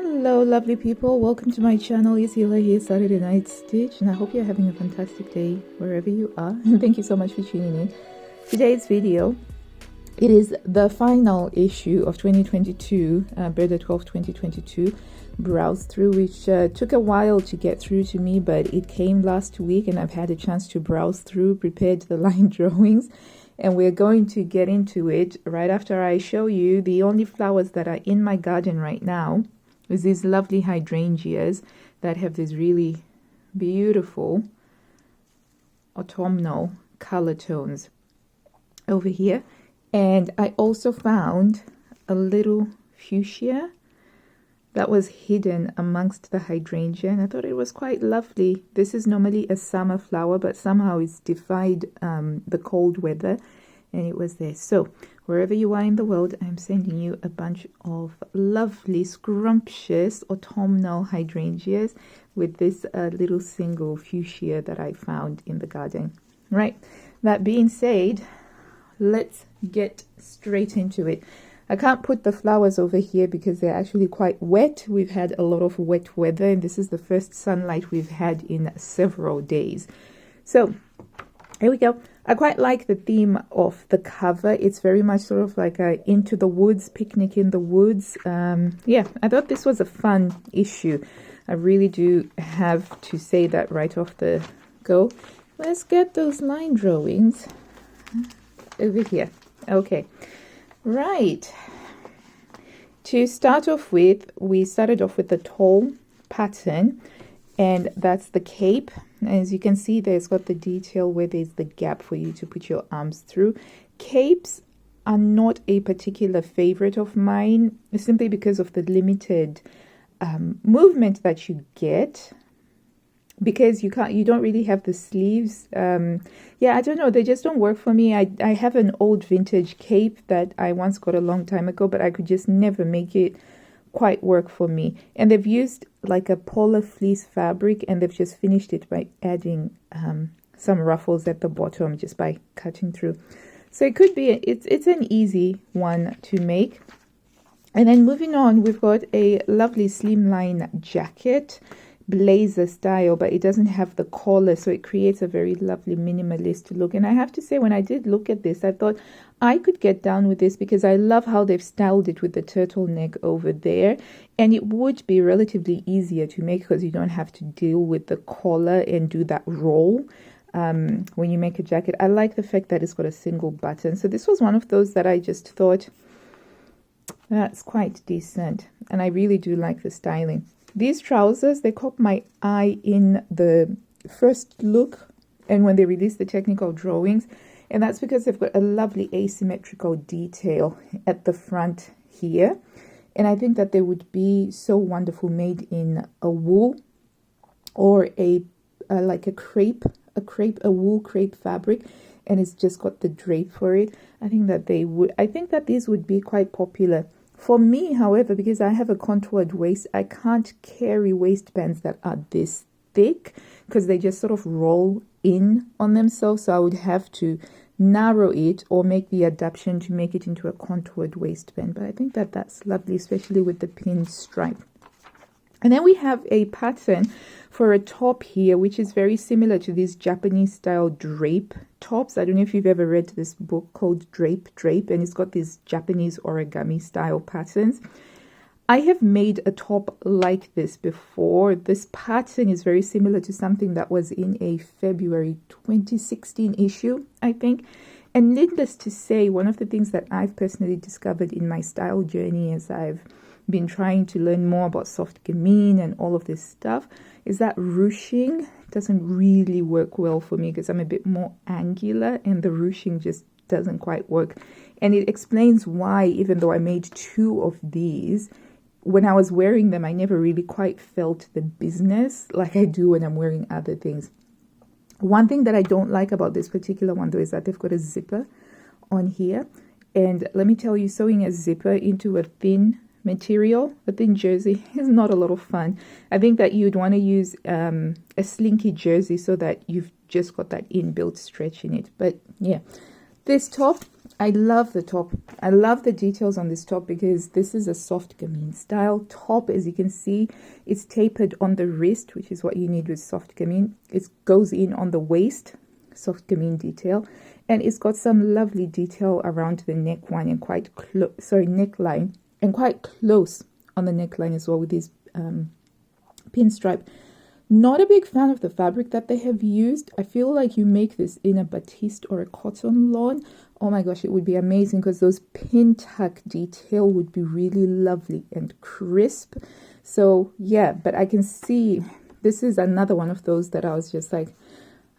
Hello lovely people, welcome to my channel. It's Hila here, Saturday Night Stitch, and I hope you're having a fantastic day wherever you are. And thank you so much for tuning in. Today's video, it is the final issue of 2022, Burda 12 2022 Browsethrough, which took a while to get through to me, but it came last week and I've had a chance to browse through, prepared the line drawings, and we're going to get into it right after I show you the only flowers that are in my garden right now. Is these lovely hydrangeas that have these really beautiful autumnal color tones over here. And I also found a little fuchsia that was hidden amongst the hydrangea, and I thought it was quite lovely. This is normally a summer flower, but somehow it's defied the cold weather, and it was there. So wherever you are in the world, I'm sending you a bunch of lovely, scrumptious autumnal hydrangeas with this little single fuchsia that I found in the garden. Right, that being said, let's get straight into it. I can't put the flowers over here because they're actually quite wet. We've had a lot of wet weather, and this is the first sunlight we've had in several days. So here we go. I quite like the theme of the cover. It's very much sort of like a into the woods, picnic in the woods. Yeah, I thought this was a fun issue. I really do have to say that right off the go. Let's get those line drawings over here. Okay, right. To start off with, we started off with the tall pattern, and that's the cape. As you can see, there's got the detail where there's the gap for you to put your arms through. Capes are not a particular favorite of mine, simply because of the limited movement that you get, because you don't really have the sleeves. Yeah, I don't know, they just don't work for me. I have an old vintage cape that I once got a long time ago, but I could just never make it quite work for me. And they've used like a polar fleece fabric, and they've just finished it by adding some ruffles at the bottom just by cutting through. So it could be it's an easy one to make. And then moving on, we've got a lovely slimline jacket, blazer style, but it doesn't have the collar, so it creates a very lovely minimalist look. And I have to say, when I did look at this, I thought I could get down with this because I love how they've styled it with the turtleneck over there, and it would be relatively easier to make because you don't have to deal with the collar and do that roll when you make a jacket. I like the fact that it's got a single button, so this was one of those that I just thought that's quite decent, and I really do like the styling. These trousers, they caught my eye in the first look and when they released the technical drawings. And that's because they've got a lovely asymmetrical detail at the front here. And I think that they would be so wonderful made in a wool or like a wool crepe fabric. And it's just got the drape for it. I think that these would be quite popular. For me, however, because I have a contoured waist, I can't carry waistbands that are this thick because they just sort of roll in on themselves. So I would have to narrow it or make the adaptation to make it into a contoured waistband. But I think that that's lovely, especially with the pin stripe. And then we have a pattern for a top here, which is very similar to these Japanese style drape tops. I don't know if you've ever read this book called Drape, and it's got these Japanese origami style patterns. I have made a top like this before. This pattern is very similar to something that was in a February 2016 issue, I think. And needless to say, one of the things that I've personally discovered in my style journey as I've been trying to learn more about soft gamine and all of this stuff is that ruching doesn't really work well for me because I'm a bit more angular, and the ruching just doesn't quite work. And it explains why, even though I made 2 of these, when I was wearing them, I never really quite felt the business like I do when I'm wearing other things. One thing that I don't like about this particular one, though, is that they've got a zipper on here. And let me tell you, sewing a zipper into a thin material, a thin jersey, is not a lot of fun. I think that you'd want to use a slinky jersey so that you've just got that inbuilt stretch in it. But yeah, this top I love the top. I love the details on this top because this is a soft gamine style top. As you can see, it's tapered on the wrist, which is what you need with soft gamine. It goes in on the waist, soft gamine detail, and it's got some lovely detail around the neckline and neckline, and quite close on the neckline as well with these pinstripe. Not a big fan of the fabric that they have used. I feel like you make this in a batiste or a cotton lawn. Oh my gosh, it would be amazing because those pin tuck detail would be really lovely and crisp. So yeah, but I can see this is another one of those that I was just like,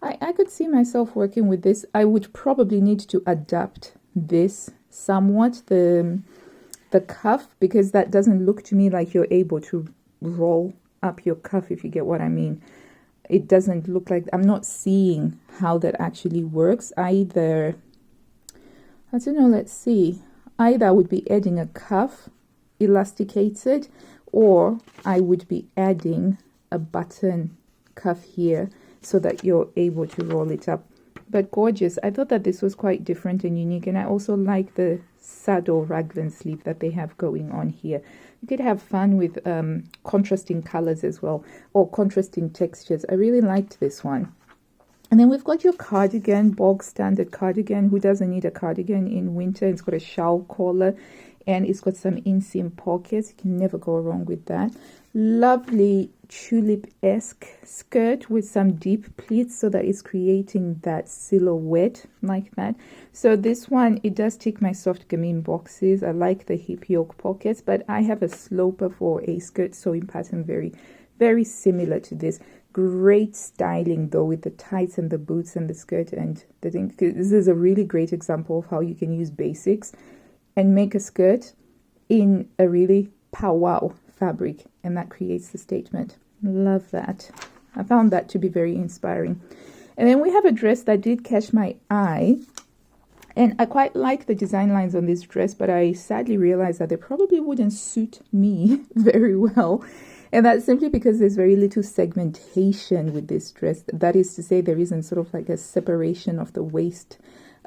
I could see myself working with this. I would probably need to adapt this somewhat, the cuff, because that doesn't look to me like you're able to roll up your cuff, if you get what I mean. It doesn't look like, I'm not seeing how that actually works. Either, I don't know, let's see. Either I would be adding a cuff, elasticated, or I would be adding a button cuff here so that you're able to roll it up. But gorgeous. I thought that this was quite different and unique, and I also like the saddle raglan sleeve that they have going on here. You could have fun with contrasting colors as well, or contrasting textures. I really liked this one. And then we've got your cardigan, bog standard cardigan. Who doesn't need a cardigan in winter? It's got a shawl collar and it's got some inseam pockets. You can never go wrong with that. Lovely tulip-esque skirt with some deep pleats so that it's creating that silhouette like that. So this one, it does tick my soft gamine boxes. I like the hip yoke pockets, but I have a sloper for a skirt sewing pattern very, very similar to this. Great styling though with the tights and the boots and the skirt and the thing. This is a really great example of how you can use basics and make a skirt in a really powwow fabric, and that creates the statement. Love that. I found that to be very inspiring. And then we have a dress that did catch my eye, and I quite like the design lines on this dress, but I sadly realized that they probably wouldn't suit me very well. And that's simply because there's very little segmentation with this dress. That is to say, there isn't sort of like a separation of the waist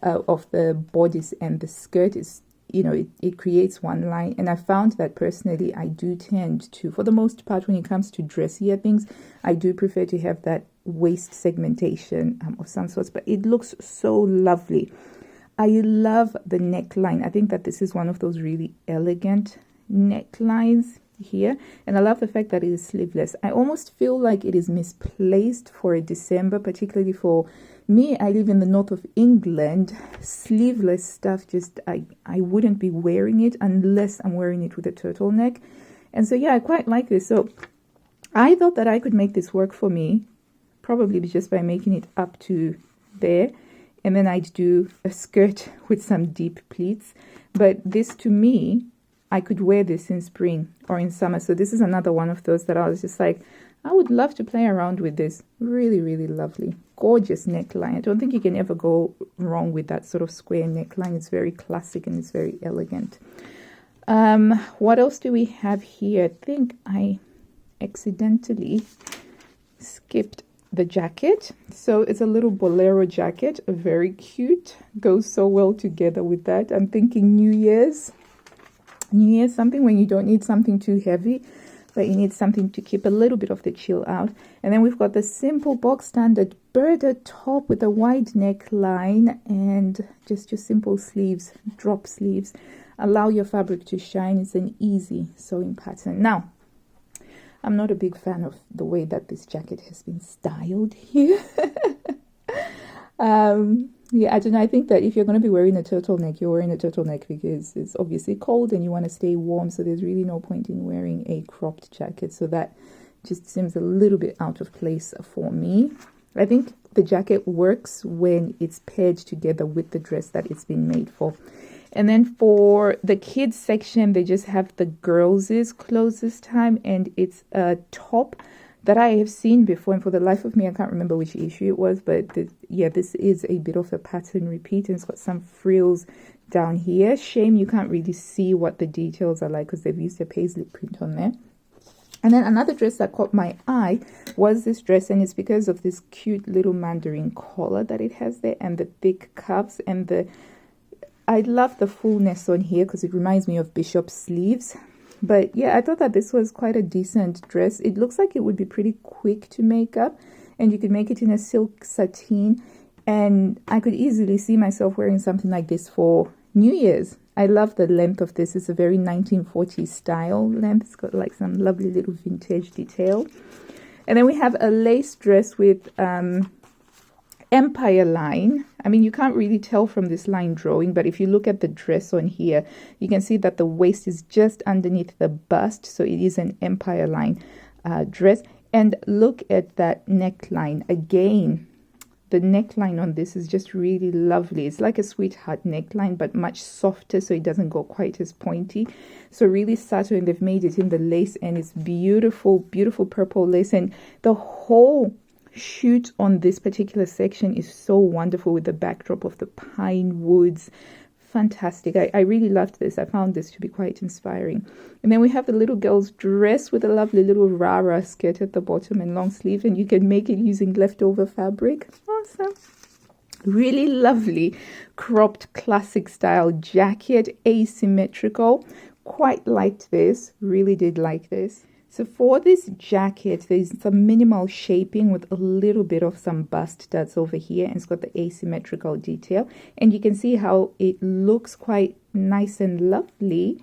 of the bodice and the skirt. Is, you know, it creates one line. And I found that personally, I do tend to, for the most part, when it comes to dressier things, I do prefer to have that waist segmentation of some sorts. But it looks so lovely. I love the neckline. I think that this is one of those really elegant necklines here, and I love the fact that it is sleeveless. I almost feel like it is misplaced for a December, particularly for me. I live in the north of England. Sleeveless stuff, just I wouldn't be wearing it unless I'm wearing it with a turtleneck. And so yeah, I quite like this. So I thought that I could make this work for me, probably just by making it up to there, and then I'd do a skirt with some deep pleats. But this, to me, I could wear this in spring or in summer. So this is another one of those that I was just like, I would love to play around with this. Really, really lovely. Gorgeous neckline. I don't think you can ever go wrong with that sort of square neckline. It's very classic and it's very elegant. What else do we have here? I think I accidentally skipped the jacket. So it's a little bolero jacket. Very cute. Goes so well together with that. I'm thinking New Year's, something when you don't need something too heavy, but you need something to keep a little bit of the chill out. And then we've got the simple box standard Burda top with a wide neckline and just your simple sleeves, drop sleeves. Allow your fabric to shine. It's an easy sewing pattern. Now, I'm not a big fan of the way that this jacket has been styled here. Yeah, I don't know. I think that if you're going to be wearing a turtleneck, you're wearing a turtleneck because it's obviously cold and you want to stay warm. So there's really no point in wearing a cropped jacket. So that just seems a little bit out of place for me. I think the jacket works when it's paired together with the dress that it's been made for. And then for the kids section, they just have the girls' clothes this time. And it's a top that I have seen before, and for the life of me, I can't remember which issue it was, but yeah, this is a bit of a pattern repeat, and it's got some frills down here. Shame you can't really see what the details are like because they've used a paisley print on there. And then another dress that caught my eye was this dress, and it's because of this cute little mandarin collar that it has there, and the thick cuffs, and I love the fullness on here because it reminds me of bishop sleeves. But yeah, I thought that this was quite a decent dress. It looks like it would be pretty quick to make up, and you could make it in a silk sateen, and I could easily see myself wearing something like this for New Year's. I love the length of this. It's a very 1940s style length. It's got like some lovely little vintage detail. And then we have a lace dress with Empire line. I mean, you can't really tell from this line drawing, but if you look at the dress on here, you can see that the waist is just underneath the bust, so it is an Empire line dress. And look at that neckline. Again, the neckline on this is just really lovely. It's like a sweetheart neckline, but much softer, so it doesn't go quite as pointy. So really subtle, and they've made it in the lace, and it's beautiful, beautiful purple lace. And the whole shoot on this particular section is so wonderful with the backdrop of the pine woods. Fantastic. I really loved this. I found this to be quite inspiring. And then we have the little girl's dress with a lovely little rara skirt at the bottom and long sleeve, and you can make it using leftover fabric. Awesome. Really lovely cropped classic style jacket, asymmetrical. Quite liked this. Really did like this. So for this jacket, there's some minimal shaping with a little bit of some bust studs over here, and it's got the asymmetrical detail. And you can see how it looks quite nice and lovely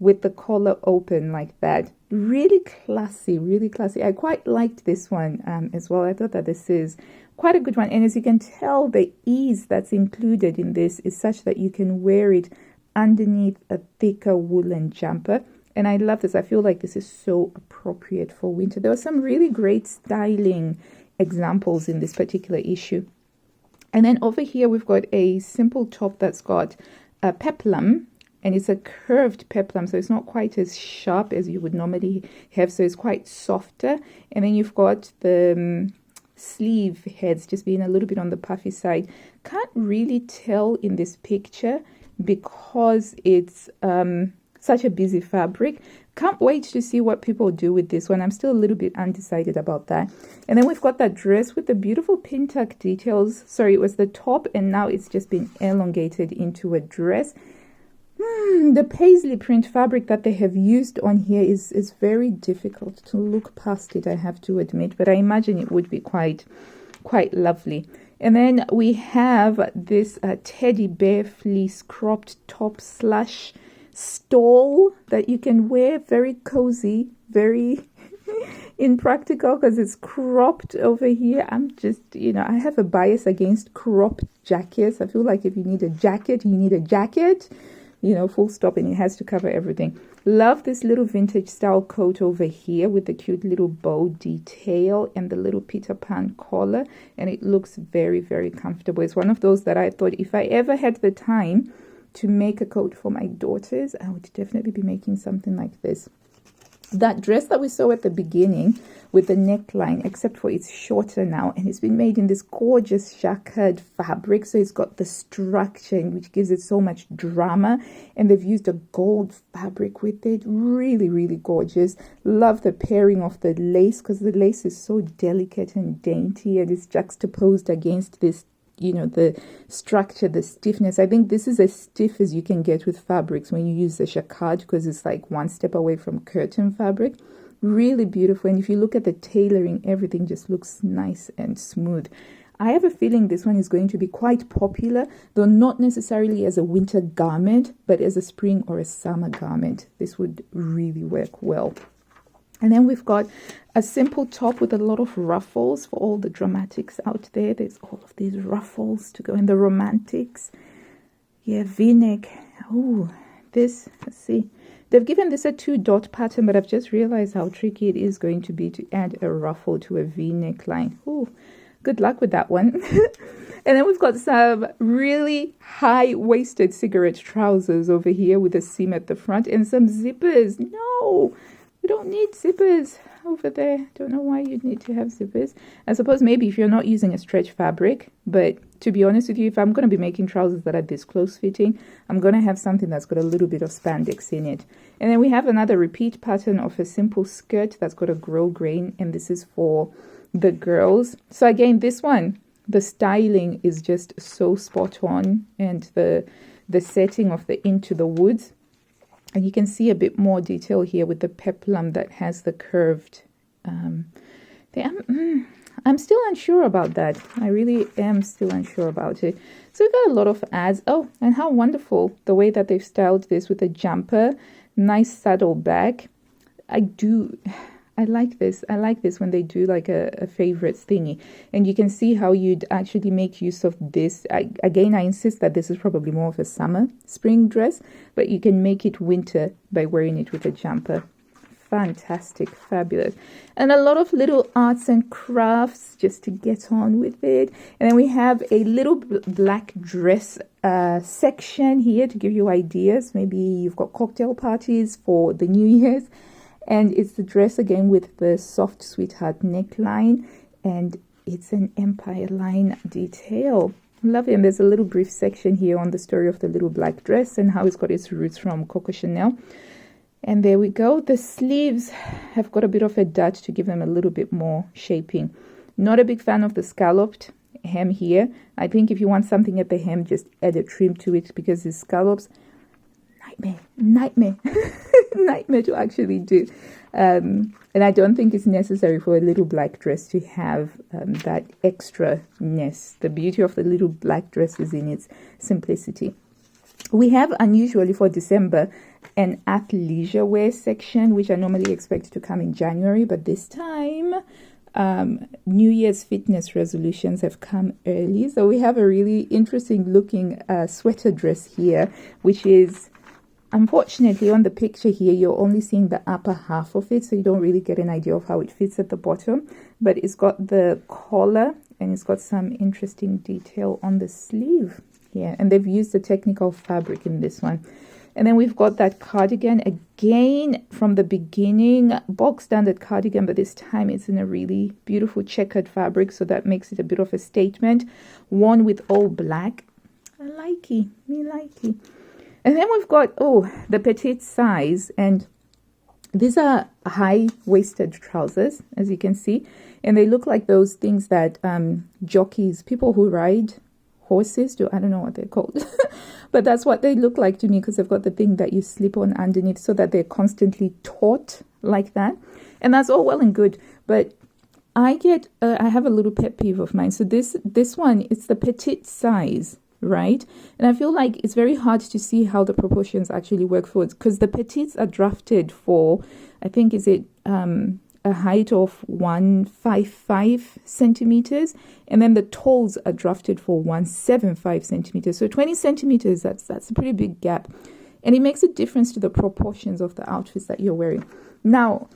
with the collar open like that. Really classy, really classy. I quite liked this one as well. I thought that this is quite a good one. And as you can tell, the ease that's included in this is such that you can wear it underneath a thicker woolen jumper. And I love this. I feel like this is so appropriate for winter. There were some really great styling examples in this particular issue. And then over here, we've got a simple top that's got a peplum, and it's a curved peplum, so it's not quite as sharp as you would normally have. So it's quite softer. And then you've got the sleeve heads just being a little bit on the puffy side. Can't really tell in this picture because it's such a busy fabric. Can't wait to see what people do with this one. I'm still a little bit undecided about that. And then we've got that dress with the beautiful pin tuck details. Sorry, it was the top, and now it's just been elongated into a dress. The paisley print fabric that they have used on here is very difficult to look past it, I have to admit, but I imagine it would be quite lovely. And then we have this teddy bear fleece cropped top slash stole that you can wear. Very cozy, very impractical because it's cropped over here. I'm just, I have a bias against cropped jackets. I feel like if you need a jacket, you need a jacket, full stop, and it has to cover everything. Love this little vintage style coat over here with the cute little bow detail and the little Peter Pan collar, and it looks very, very comfortable. It's one of those that I thought if I ever had the time to make a coat for my daughters, I would definitely be making something like this. That dress that we saw at the beginning with the neckline, except for it's shorter now, and it's been made in this gorgeous jacquard fabric, so it's got the structure which gives it so much drama, and they've used a gold fabric with it. Really, really gorgeous. Love the pairing of the lace because the lace is so delicate and dainty, and it's juxtaposed against this, the structure, the stiffness. I think this is as stiff as you can get with fabrics when you use the jacquard because it's like one step away from curtain fabric. Really beautiful. And if you look at the tailoring, everything just looks nice and smooth. I have a feeling this one is going to be quite popular, though not necessarily as a winter garment, but as a spring or a summer garment. This would really work well. And then we've got a simple top with a lot of ruffles for all the dramatics out there. There's all of these ruffles to go in the romantics. Yeah, V-neck. Oh, this, let's see. They've given this a 2-dot pattern, but I've just realized how tricky it is going to be to add a ruffle to a V-neck line. Oh, good luck with that one. And then we've got some really high-waisted cigarette trousers over here with a seam at the front and some zippers. No! We don't need zippers over there. Don't know why you'd need to have zippers. I suppose maybe if you're not using a stretch fabric, but to be honest with you, if I'm going to be making trousers that are this close fitting, I'm going to have something that's got a little bit of spandex in it. And then we have another repeat pattern of a simple skirt that's got a grow grain, and this is for the girls. So again, this one, the styling is just so spot on, and the the setting of the Into the Woods. And you can see a bit more detail here with the peplum that has the curved thing. I'm still unsure about that. I really am still unsure about it. So we've got a lot of ads. Oh, and how wonderful the way that they've styled this with a jumper. Nice saddle bag. I like this. I like this when they do like a favorites thingy. And you can see how you'd actually make use of this. Again, I insist that this is probably more of a summer, spring dress, but you can make it winter by wearing it with a jumper. Fantastic, fabulous. And a lot of little arts and crafts just to get on with it. And then we have a little black dress section here to give you ideas. Maybe you've got cocktail parties for the New Year's. And it's the dress again with the soft sweetheart neckline. And it's an empire line detail. Lovely. And there's a little brief section here on the story of the little black dress and how it's got its roots from Coco Chanel. And there we go. The sleeves have got a bit of a dart to give them a little bit more shaping. Not a big fan of the scalloped hem here. I think if you want something at the hem, just add a trim to it because the scallops, nightmare to actually do. And I don't think it's necessary for a little black dress to have that extra-ness. The beauty of the little black dress is in its simplicity. We have, unusually for December, an athleisure wear section, which I normally expect to come in January, but this time New Year's fitness resolutions have come early. So we have a really interesting looking sweater dress here, which is, unfortunately, on the picture here, you're only seeing the upper half of it, so you don't really get an idea of how it fits at the bottom. But it's got the collar and it's got some interesting detail on the sleeve here. And they've used the technical fabric in this one. And then we've got that cardigan again from the beginning, box standard cardigan, but this time it's in a really beautiful checkered fabric, so that makes it a bit of a statement. Worn with all black. I like it. And then we've got, the petite size, and these are high-waisted trousers, as you can see, and they look like those things that jockeys, people who ride horses do. I don't know what they're called, but that's what they look like to me because they've got the thing that you slip on underneath so that they're constantly taut like that. And that's all well and good, but I have a little pet peeve of mine. So this one, it's the petite size, right? And I feel like it's very hard to see how the proportions actually work for it because the petites are drafted for, I think, is it a height of 155 centimeters, and then the talls are drafted for 175 centimeters. So 20 centimeters, that's a pretty big gap. And it makes a difference to the proportions of the outfits that you're wearing. Now,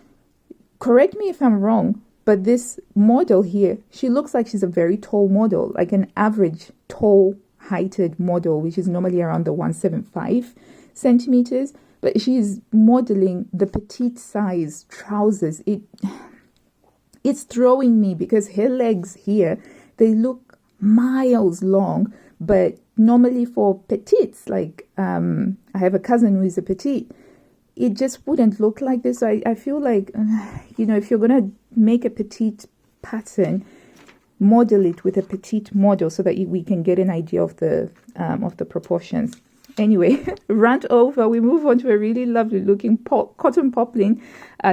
correct me if I'm wrong, but this model here, she looks like she's a very tall model, like an average tall heighted model, which is normally around the 175 centimeters. But she's modeling the petite size trousers. It's throwing me because her legs here, they look miles long. But normally for petites, like I have a cousin who is a petite, it just wouldn't look like this. So I feel like, if you're going to make a petite pattern, model it with a petite model so that we can get an idea of the proportions. Anyway, rant over. We move on to a really lovely looking cotton poplin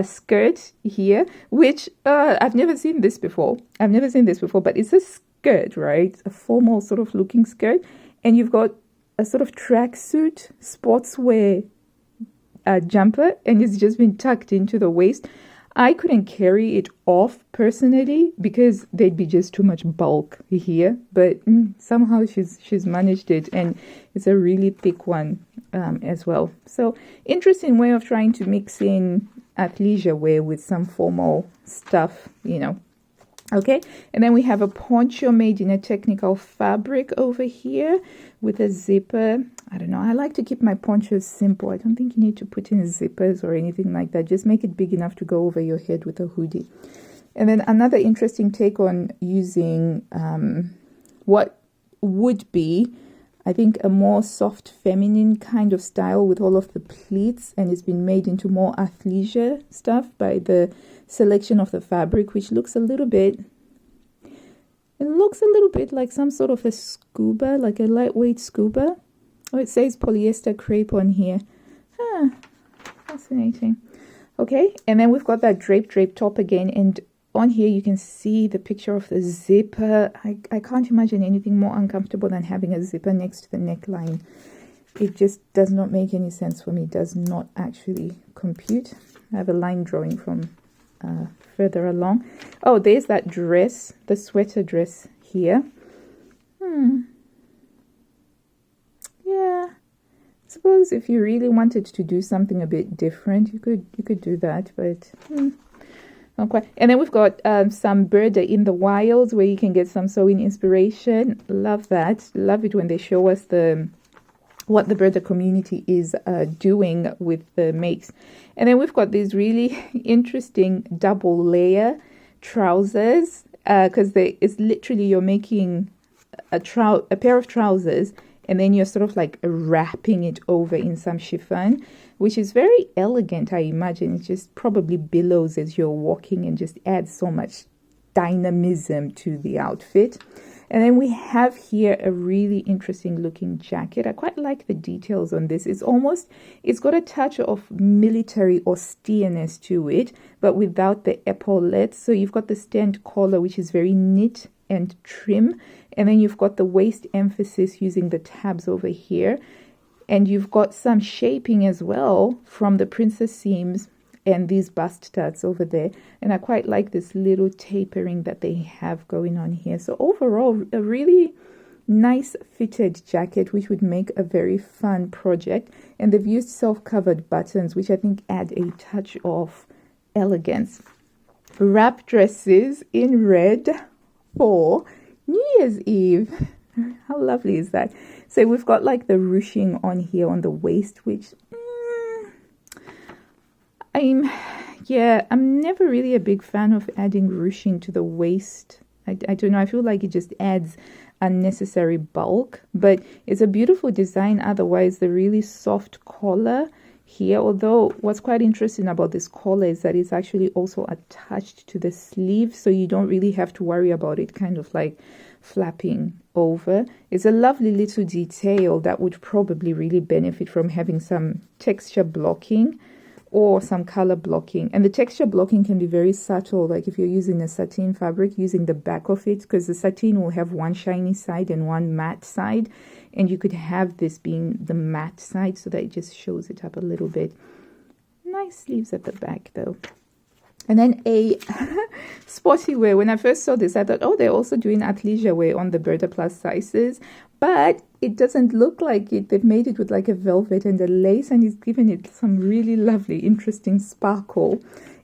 skirt here, which I've never seen this before. But it's a skirt, right? A formal sort of looking skirt. And you've got a sort of tracksuit, sportswear jumper, and it's just been tucked into the waist. I couldn't carry it off personally because there'd be just too much bulk here, but somehow she's managed it, and it's a really thick one as well. So interesting way of trying to mix in athleisure wear with some formal stuff, Okay, and then we have a poncho made in a technical fabric over here with a zipper. I don't know. I like to keep my ponchos simple. I don't think you need to put in zippers or anything like that. Just make it big enough to go over your head with a hoodie. And then another interesting take on using what would be, I think, a more soft feminine kind of style with all of the pleats, and it's been made into more athleisure stuff by the selection of the fabric, which looks a little bit like some sort of a scuba, like a lightweight scuba. Oh, it says polyester crepe on here. Ah, fascinating. Okay, and then we've got that drape top again, and on here you can see the picture of the zipper. I can't imagine anything more uncomfortable than having a zipper next to the neckline. It just does not make any sense for me. It does not actually compute. I have a line drawing from further along. Oh, there's that dress, the sweater dress here. Yeah, I suppose if you really wanted to do something a bit different, you could do that, but not quite. And then we've got some Burda in the wilds where you can get some sewing inspiration. Love that. Love it when they show us what the Burda community is doing with the makes. And then we've got these really interesting double layer trousers, because it's literally you're making a pair of trousers, and then you're sort of like wrapping it over in some chiffon, which is very elegant, I imagine. It just probably billows as you're walking and just adds so much dynamism to the outfit. And then we have here a really interesting looking jacket. I quite like the details on this. It's got a touch of military austereness to it, but without the epaulettes. So you've got the stand collar, which is very knit and trim. And then you've got the waist emphasis using the tabs over here. And you've got some shaping as well from the princess seams and these bust studs over there. And I quite like this little tapering that they have going on here. So overall, a really nice fitted jacket, which would make a very fun project. And they've used self-covered buttons, which I think add a touch of elegance. Wrap dresses in red for New Year's Eve. How lovely is that? So we've got like the ruching on here on the waist, which I'm never really a big fan of adding ruching to the waist. I don't know. I feel like it just adds unnecessary bulk, but it's a beautiful design. Otherwise, the really soft collar here, although what's quite interesting about this collar is that it's actually also attached to the sleeve, so you don't really have to worry about it kind of like flapping over. It's a lovely little detail that would probably really benefit from having some texture blocking or some color blocking. And the texture blocking can be very subtle, like if you're using a sateen fabric, using the back of it, because the sateen will have one shiny side and one matte side, and you could have this being the matte side so that it just shows it up a little bit. Nice sleeves at the back though. And then a sporty wear. When I first saw this, I thought, oh, they're also doing athleisure wear on the Burda plus sizes, but it doesn't look like it. They've made it with like a velvet and a lace, and it's given it some really lovely, interesting sparkle.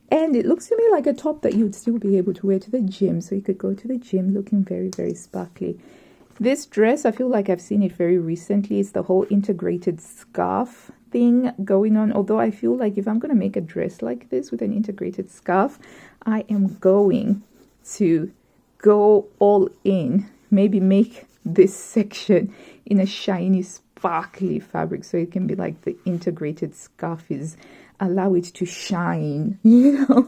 And it looks to me like a top that you'd still be able to wear to the gym. So you could go to the gym looking very, very sparkly. This dress, I feel like I've seen it very recently. It's the whole integrated scarf thing going on. Although I feel like if I'm going to make a dress like this with an integrated scarf, I am going to go all in. Maybe make this section in a shiny, sparkly fabric so it can be like the integrated scarf is, allow it to shine, you know.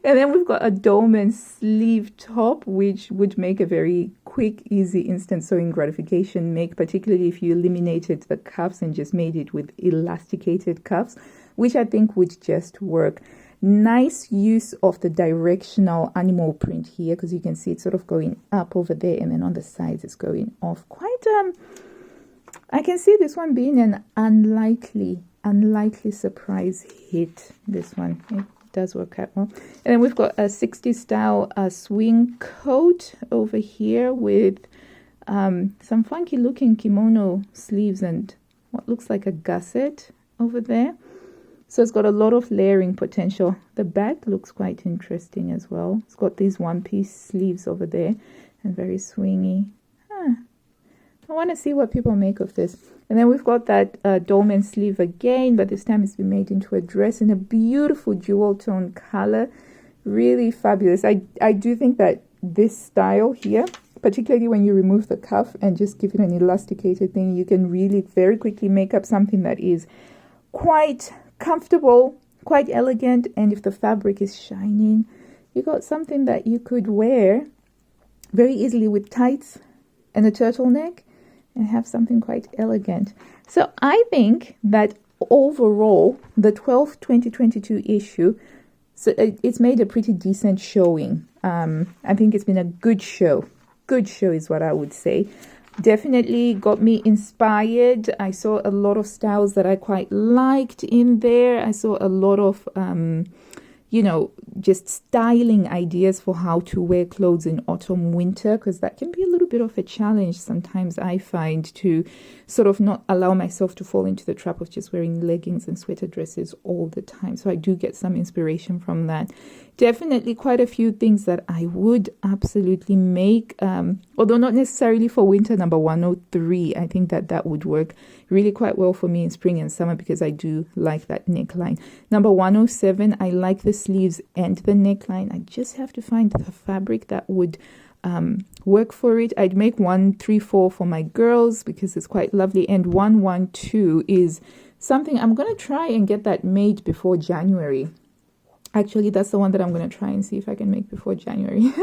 And then we've got a dome and sleeve top, which would make a very quick, easy, instant sewing gratification make, particularly if you eliminated the cuffs and just made it with elasticated cuffs, which I think would just work. Nice use of the directional animal print here, because you can see it's sort of going up over there, and then on the sides it's going off. Quite, I can see this one being an unlikely surprise hit, this one. It does work out well. And then we've got a 60s style swing coat over here with some funky looking kimono sleeves and what looks like a gusset over there. So it's got a lot of layering potential. The back looks quite interesting as well. It's got these one-piece sleeves over there and very swingy. I want to see what people make of this. And then we've got that dome and sleeve again, but this time it's been made into a dress in a beautiful jewel tone color. Really fabulous. I do think that this style here, particularly when you remove the cuff and just give it an elasticated thing, you can really very quickly make up something that is quite comfortable, quite elegant, and if the fabric is shining, you got something that you could wear very easily with tights and a turtleneck, and have something quite elegant. So I think that overall, the 12 2022 issue, so it's made a pretty decent showing. I think it's been a good show. Good show is what I would say. Definitely got me inspired. I saw a lot of styles that I quite liked in there. I saw a lot of just styling ideas for how to wear clothes in autumn, winter, because that can be a little bit of a challenge sometimes, I find, to sort of not allow myself to fall into the trap of just wearing leggings and sweater dresses all the time. So I do get some inspiration from that. Definitely quite a few things that I would absolutely make, although not necessarily for winter number 103. I think that would work really quite well for me in spring and summer because I do like that neckline. Number 107, I like the sleeves and the neckline. I just have to find the fabric that would work for it. I'd make 134 for my girls because it's quite lovely, and 112 is something I'm going to try and get that made before January. Actually, that's the one that I'm going to try and see if I can make before January.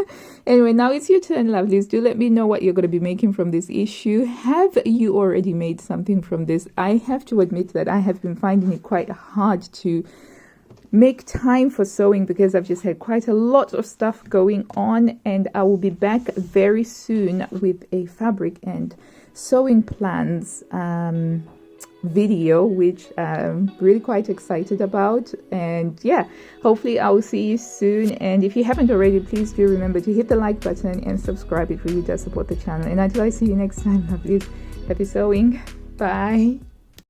Anyway, now it's your turn, lovelies. Do let me know what you're going to be making from this issue. Have you already made something from this? I have to admit that I have been finding it quite hard to make time for sewing because I've just had quite a lot of stuff going on, and I will be back very soon with a fabric and sewing plans video, which I'm really quite excited about. And yeah, hopefully I will see you soon. And if you haven't already, please do remember to hit the like button and subscribe. It really does support the channel. And until I see you next time, lovelies, happy sewing. Bye.